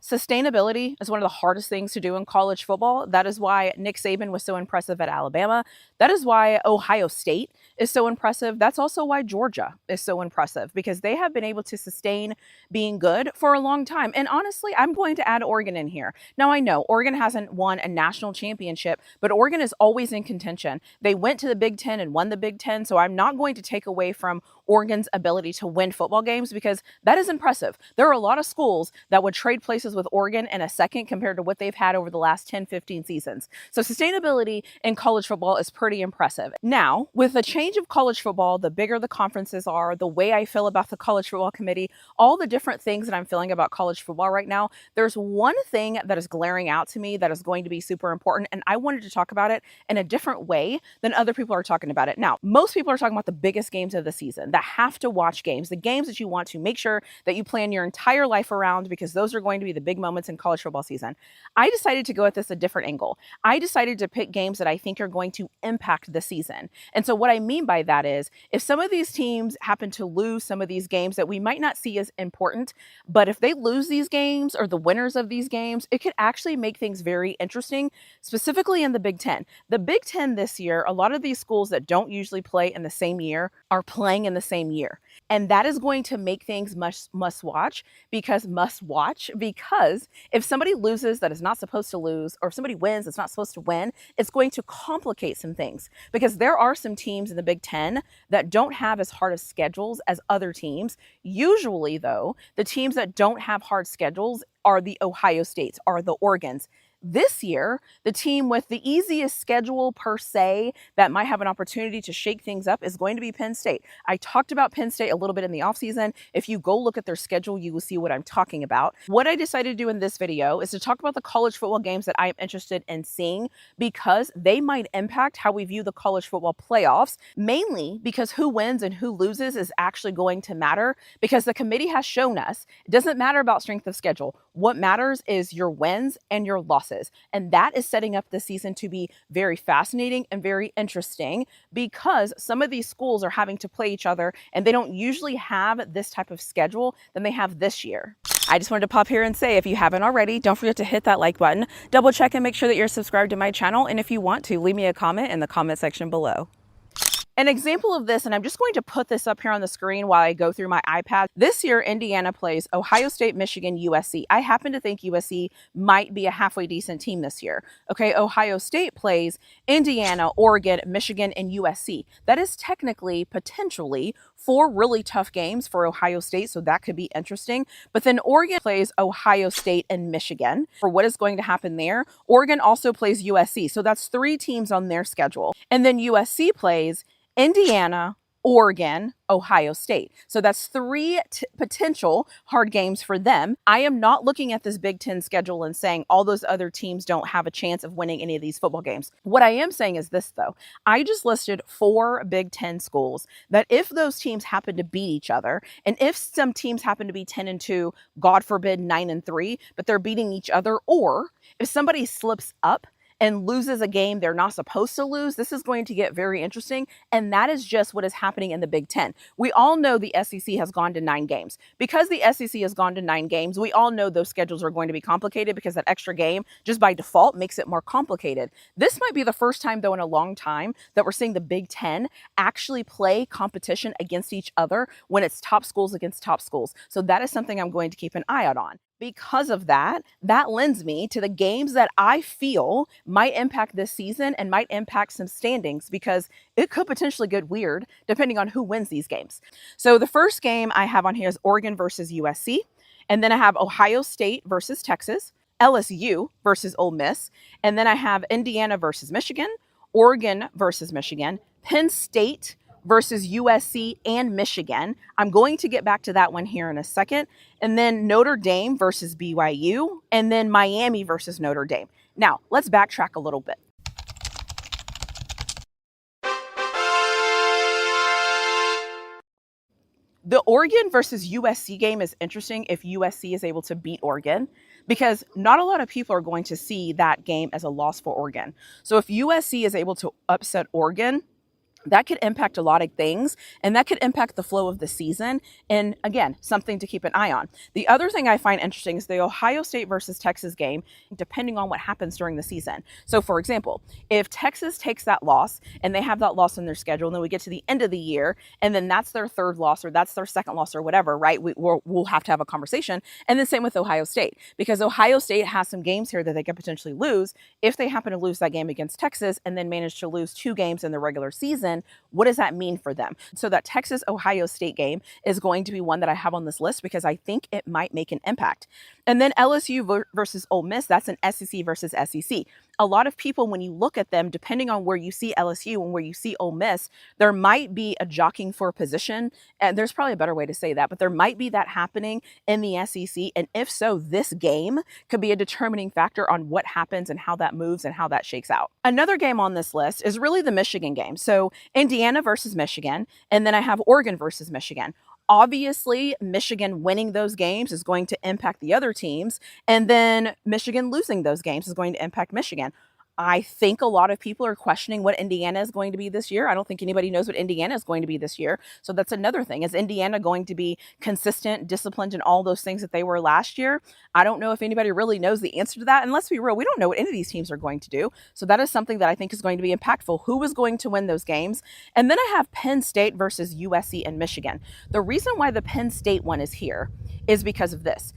Sustainability is one of the hardest things to do in college football. That is why Nick Saban was so impressive at Alabama. That is why Ohio State is so impressive. That's also why Georgia is so impressive, because they have been able to sustain being good for a long time. And honestly, I'm going to add Oregon in here. Now, I know Oregon hasn't won a national championship, but Oregon is always in contention. They went to the Big Ten and won the Big Ten, so I'm not going to take away from Oregon's ability to win football games, because that is impressive. There are a lot of schools that would trade places with Oregon in a second compared to what they've had over the last 10, 15 seasons. So sustainability in college football is pretty impressive. Now, with the change of college football, the bigger the conferences are, the way I feel about the college football committee, all the different things that I'm feeling about college football right now, there's one thing that is glaring out to me that is going to be super important, and I wanted to talk about it in a different way than other people are talking about it. Now, most people are talking about the biggest games of the season, the have to watch games, the games that you want to make sure that you plan your entire life around, because those are going to be the big moments in college football season. I decided to go at this a different angle. I decided to pick games that I think are going to impact the season. And so what I mean by that is, if some of these teams happen to lose some of these games that we might not see as important, but if they lose these games, or the winners of these games, it could actually make things very interesting, specifically in the Big Ten. The Big Ten this year, a lot of these schools that don't usually play in the same year are playing in the same year. And that is going to make things must watch, because if somebody loses that is not supposed to lose, or if somebody wins that's not supposed to win, it's going to complicate some things, because there are some teams in the Big Ten that don't have as hard of schedules as other teams. Usually, though, the teams that don't have hard schedules are the Ohio States, are the Oregons. This year, the team with the easiest schedule per se that might have an opportunity to shake things up is going to be Penn State. I talked about Penn State a little bit in the offseason. If you go look at their schedule, you will see what I'm talking about. What I decided to do in this video is to talk about the college football games that I am interested in seeing, because they might impact how we view the college football playoffs, mainly because who wins and who loses is actually going to matter, because the committee has shown us it doesn't matter about strength of schedule. What matters is your wins and your losses. And that is setting up the season to be very fascinating and very interesting, because some of these schools are having to play each other, and they don't usually have this type of schedule than they have this year. I just wanted to pop here and say, if you haven't already, don't forget to hit that like button, double check and make sure that you're subscribed to my channel. And if you want to, leave me a comment in the comment section below. An example of this, and I'm just going to put this up here on the screen while I go through my iPad. This year, Indiana plays Ohio State, Michigan, USC. I happen to think USC might be a halfway decent team this year. Okay, Ohio State plays Indiana, Oregon, Michigan, and USC. That is technically, potentially, 4 really tough games for Ohio State, so that could be interesting. But then Oregon plays Ohio State and Michigan. For what is going to happen there, Oregon also plays USC, so that's 3 teams on their schedule. And then USC plays Indiana, Oregon, Ohio State. So that's 3 potential hard games for them. I am not looking at this Big Ten schedule and saying all those other teams don't have a chance of winning any of these football games. What I am saying is this, though. I just listed 4 Big Ten schools that, if those teams happen to beat each other, and if some teams happen to be 10-2, God forbid 9-3, but they're beating each other, or if somebody slips up and loses a game they're not supposed to lose, this is going to get very interesting. And that is just what is happening in the Big Ten. We all know the SEC has gone to 9 games. Because the SEC has gone to 9 games, we all know those schedules are going to be complicated, because that extra game, just by default, makes it more complicated. This might be the first time, though, in a long time that we're seeing the Big Ten actually play competition against each other when it's top schools against top schools. So that is something I'm going to keep an eye out on. Because of that, that lends me to the games that I feel might impact this season and might impact some standings, because it could potentially get weird depending on who wins these games. So the first game I have on here is Oregon versus USC. And then I have Ohio State versus Texas, LSU versus Ole Miss. And then I have Indiana versus Michigan, Oregon versus Michigan, Penn State versus USC and Michigan. I'm going to get back to that one here in a second. And then Notre Dame versus BYU, and then Miami versus Notre Dame. Now, let's backtrack a little bit. The Oregon versus USC game is interesting if USC is able to beat Oregon, because not a lot of people are going to see that game as a loss for Oregon. So if USC is able to upset Oregon, That could impact a lot of things, and that could impact the flow of the season. And again, something to keep an eye on. The other thing I find interesting is the Ohio State versus Texas game, depending on what happens during the season. So, for example, if Texas takes that loss and they have that loss in their schedule, and then we get to the end of the year, and then that's their third loss or that's their second loss or whatever, right? We'll have to have a conversation. And the same with Ohio State, because Ohio State has some games here that they could potentially lose. If they happen to lose that game against Texas and then manage to lose 2 games in the regular season, what does that mean for them? So that Texas-Ohio State game is going to be one that I have on this list because I think it might make an impact. And then LSU versus Ole Miss, that's an SEC versus SEC. A lot of people, when you look at them, depending on where you see LSU and where you see Ole Miss, there might be a jockeying for a position. And there's probably a better way to say that, but there might be that happening in the SEC. And if so, this game could be a determining factor on what happens and how that moves and how that shakes out. Another game on this list is really the Michigan game. So Indiana versus Michigan, and then I have Oregon versus Michigan. Obviously, Michigan winning those games is going to impact the other teams, and then Michigan losing those games is going to impact Michigan. I think a lot of people are questioning what Indiana is going to be this year. I don't think anybody knows what Indiana is going to be this year. So that's another thing. Is Indiana going to be consistent, disciplined, and all those things that they were last year? I don't know if anybody really knows the answer to that. And let's be real, we don't know what any of these teams are going to do. So that is something that I think is going to be impactful. Who is going to win those games? And then I have Penn State versus USC and Michigan. The reason why the Penn State one is here is because of this.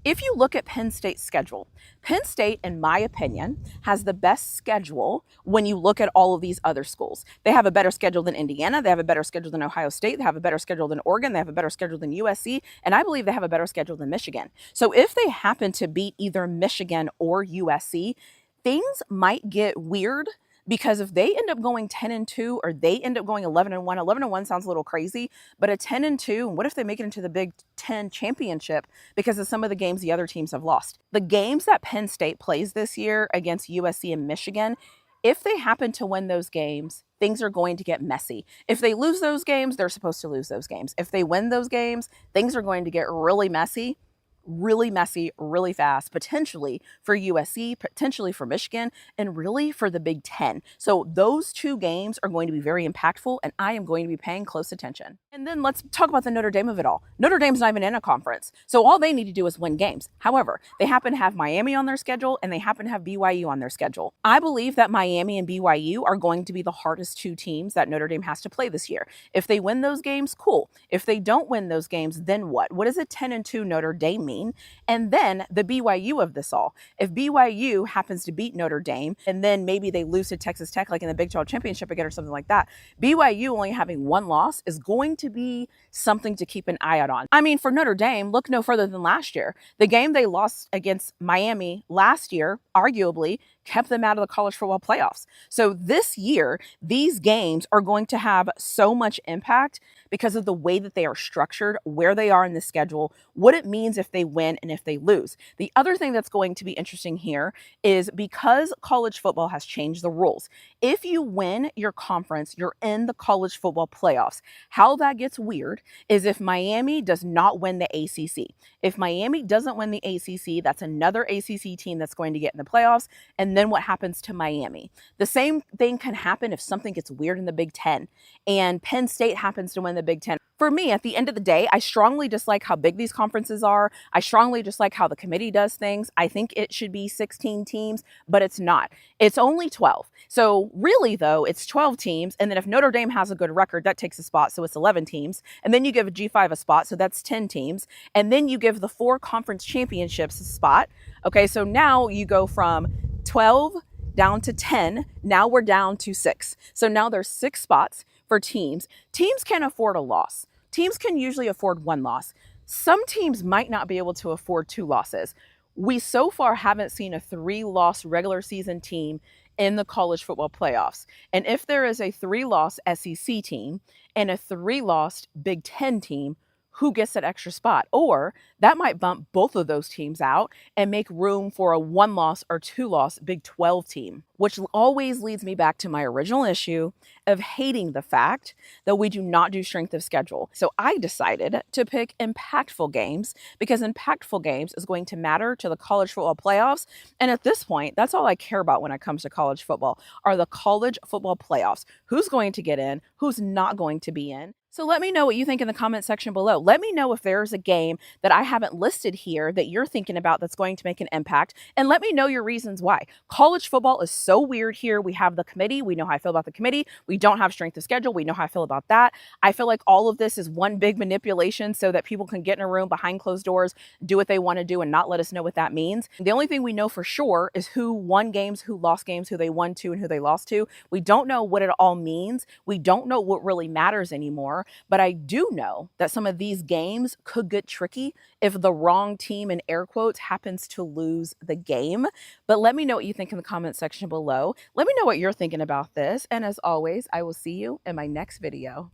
If you look at Penn State's schedule, Penn State, in my opinion, has the best schedule when you look at all of these other schools. They have a better schedule than Indiana. They have a better schedule than Ohio State. They have a better schedule than Oregon. They have a better schedule than USC. And I believe they have a better schedule than Michigan. So if they happen to beat either Michigan or USC, things might get weird. Because if they end up going 10-2 or they end up going 11-1, 11-1 sounds a little crazy, but a 10-2, what if they make it into the Big Ten championship because of some of the games the other teams have lost? The games that Penn State plays this year against USC and Michigan, if they happen to win those games, things are going to get messy. If they lose those games, they're supposed to lose those games. If they win those games, things are going to get really messy, really fast, potentially for USC, potentially for Michigan, and really for the Big Ten. So those 2 games are going to be very impactful, and I am going to be paying close attention. And then let's talk about the Notre Dame of it all. Notre Dame's not even in a conference, so all they need to do is win games. However, they happen to have Miami on their schedule, and they happen to have BYU on their schedule. I believe that Miami and BYU are going to be the hardest 2 teams that Notre Dame has to play this year. If they win those games, cool. If they don't win those games, then what? What does a 10-2 Notre Dame mean? And then the BYU of this all. If BYU happens to beat Notre Dame and then maybe they lose to Texas Tech like in the Big 12 championship again or something like that, BYU only having 1 loss is going to be something to keep an eye out on. I mean, for Notre Dame, look no further than last year. The game they lost against Miami last year, arguably, kept them out of the college football playoffs. So this year, these games are going to have so much impact because of the way that they are structured, where they are in the schedule, what it means if they win and if they lose. The other thing that's going to be interesting here is because college football has changed the rules. If you win your conference, you're in the college football playoffs. How that gets weird is if Miami does not win the ACC. If Miami doesn't win the ACC, that's another ACC team that's going to get in the playoffs. And then what happens to Miami? The same thing can happen if something gets weird in the Big Ten and Penn State happens to win the Big Ten. For me, at the end of the day, I strongly dislike how big these conferences are. I strongly dislike how the committee does things. I think it should be 16 teams, but it's not. It's only 12. So really, though, it's 12 teams. And then if Notre Dame has a good record, that takes a spot. So it's 11 teams. And then you give a G5 a spot. So that's 10 teams. And then you give the 4 conference championships a spot. Okay, so now you go from 12 down to 10. Now we're down to 6. So now there's 6 spots for teams. Teams can afford a loss. Teams can usually afford 1 loss. Some teams might not be able to afford 2 losses. We so far haven't seen a 3-loss regular season team in the college football playoffs. And if there is a 3-loss SEC team and a 3-loss Big Ten team, who gets that extra spot. Or that might bump both of those teams out and make room for a 1-loss or 2-loss Big 12 team, which always leads me back to my original issue of hating the fact that we do not do strength of schedule. So I decided to pick impactful games because impactful games is going to matter to the college football playoffs. And at this point, that's all I care about when it comes to college football are the college football playoffs. Who's going to get in, who's not going to be in. So let me know what you think in the comment section below. Let me know if there's a game that I haven't listed here that you're thinking about that's going to make an impact, and let me know your reasons why. College football is so weird here. We have the committee. We know how I feel about the committee. We don't have strength of schedule. We know how I feel about that. I feel like all of this is one big manipulation so that people can get in a room behind closed doors, do what they want to do, and not let us know what that means. The only thing we know for sure is who won games, who lost games, who they won to, and who they lost to. We don't know what it all means. We don't know what really matters anymore. But I do know that some of these games could get tricky if the wrong team, in air quotes, happens to lose the game. But let me know what you think in the comment section below. Let me know what you're thinking about this. And as always, I will see you in my next video.